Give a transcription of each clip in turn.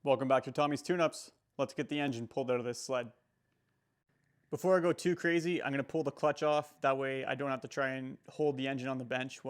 Welcome back to Tommy's Tune-Ups. Let's get the engine pulled out of this sled. Before I go too crazy, I'm going to pull the clutch off. That way I don't have to try and hold the engine on the bench.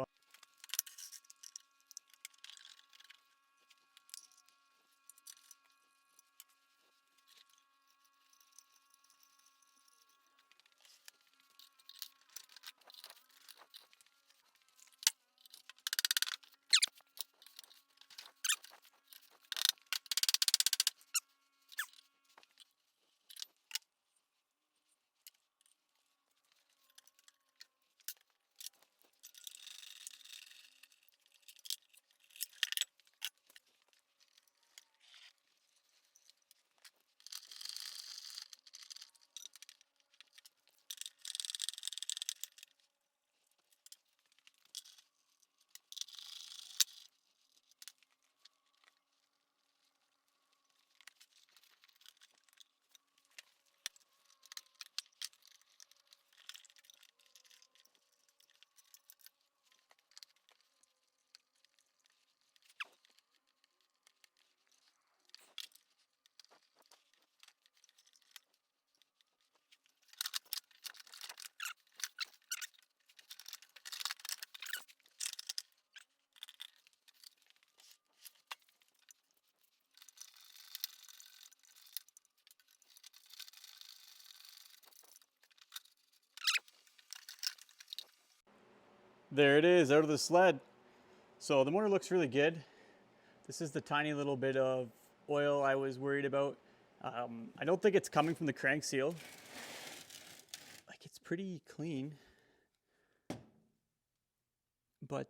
There it is, out of the sled. So the motor looks really good. This is the tiny little bit of oil I was worried about. I don't think it's coming from the crank seal. Like, it's pretty clean. But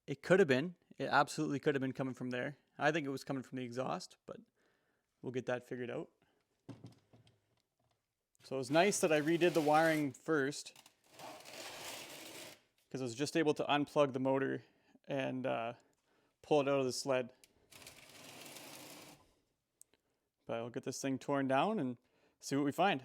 it could have been. It absolutely could have been coming from there. I think it was coming from the exhaust, but we'll get that figured out. So it was nice that I redid the wiring first, because I was just able to unplug the motor and pull it out of the sled. But I'll get this thing torn down and see what we find.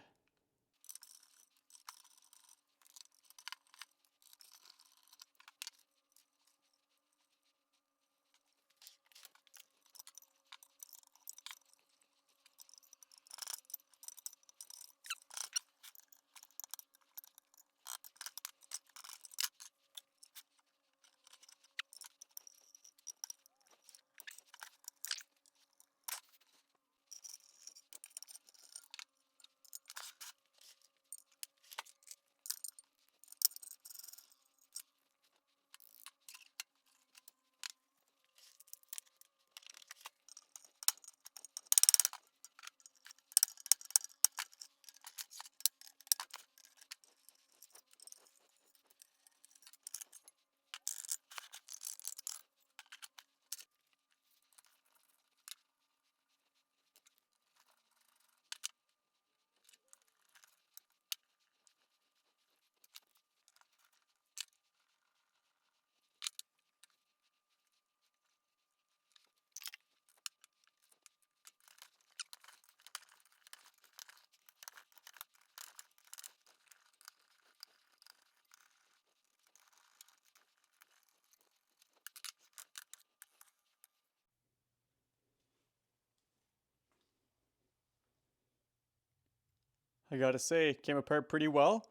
I gotta say, it came apart pretty well,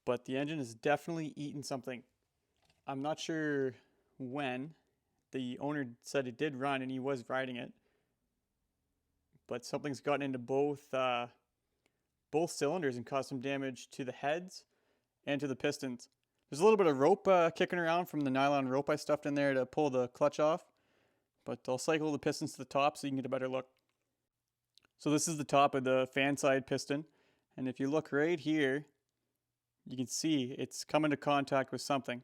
but the engine is definitely eating something. I'm not sure when. The owner said it did run and he was riding it, but something's gotten into both cylinders and caused some damage to the heads and to the pistons. There's a little bit of rope kicking around from the nylon rope I stuffed in there to pull the clutch off, but I'll cycle the pistons to the top so you can get a better look. So this is the top of the fan side piston, and if you look right here, you can see it's come into contact with something.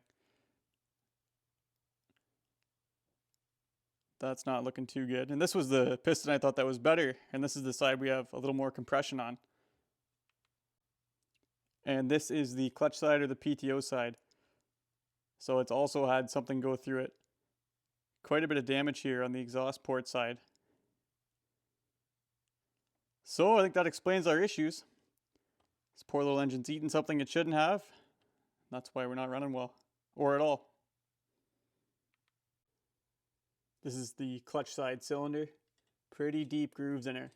That's not looking too good. And this was the piston I thought that was better, and this is the side we have a little more compression on. And this is the clutch side or the PTO side. So it's also had something go through it. Quite a bit of damage here on the exhaust port side. So I think that explains our issues. This poor little engine's eating something it shouldn't have. That's why we're not running well, or at all. This is the clutch side cylinder. pretty deep grooves in her.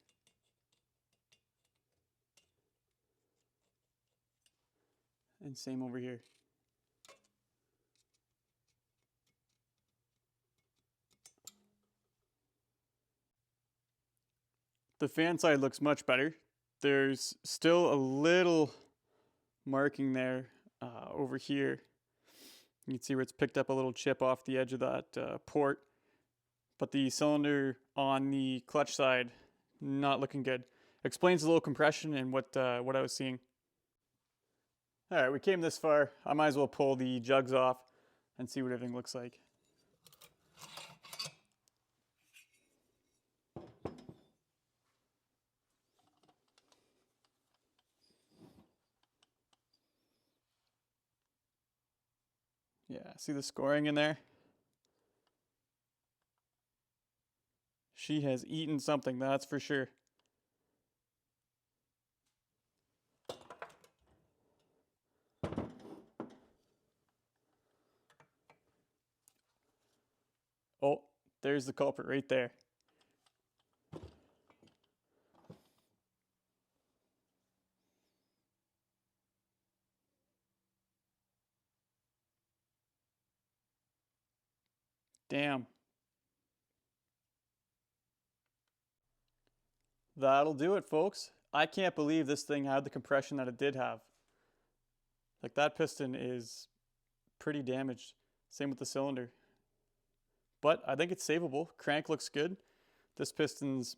And same over here. The fan side looks much better. There's still a little marking there over here. You can see where it's picked up a little chip off the edge of that port. But the cylinder on the clutch side, not looking good. Explains a little compression and what I was seeing. All right, we came this far. I might as well pull the jugs off and see what everything looks like. Yeah, see the scoring in there? She has eaten something, that's for sure. Oh, there's the culprit right there. Damn. That'll do it, folks. I can't believe this thing had the compression that it did have. Like, that piston is pretty damaged. Same with the cylinder. But I think it's savable. Crank looks good. This piston's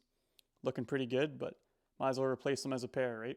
looking pretty good, but might as well replace them as a pair, right?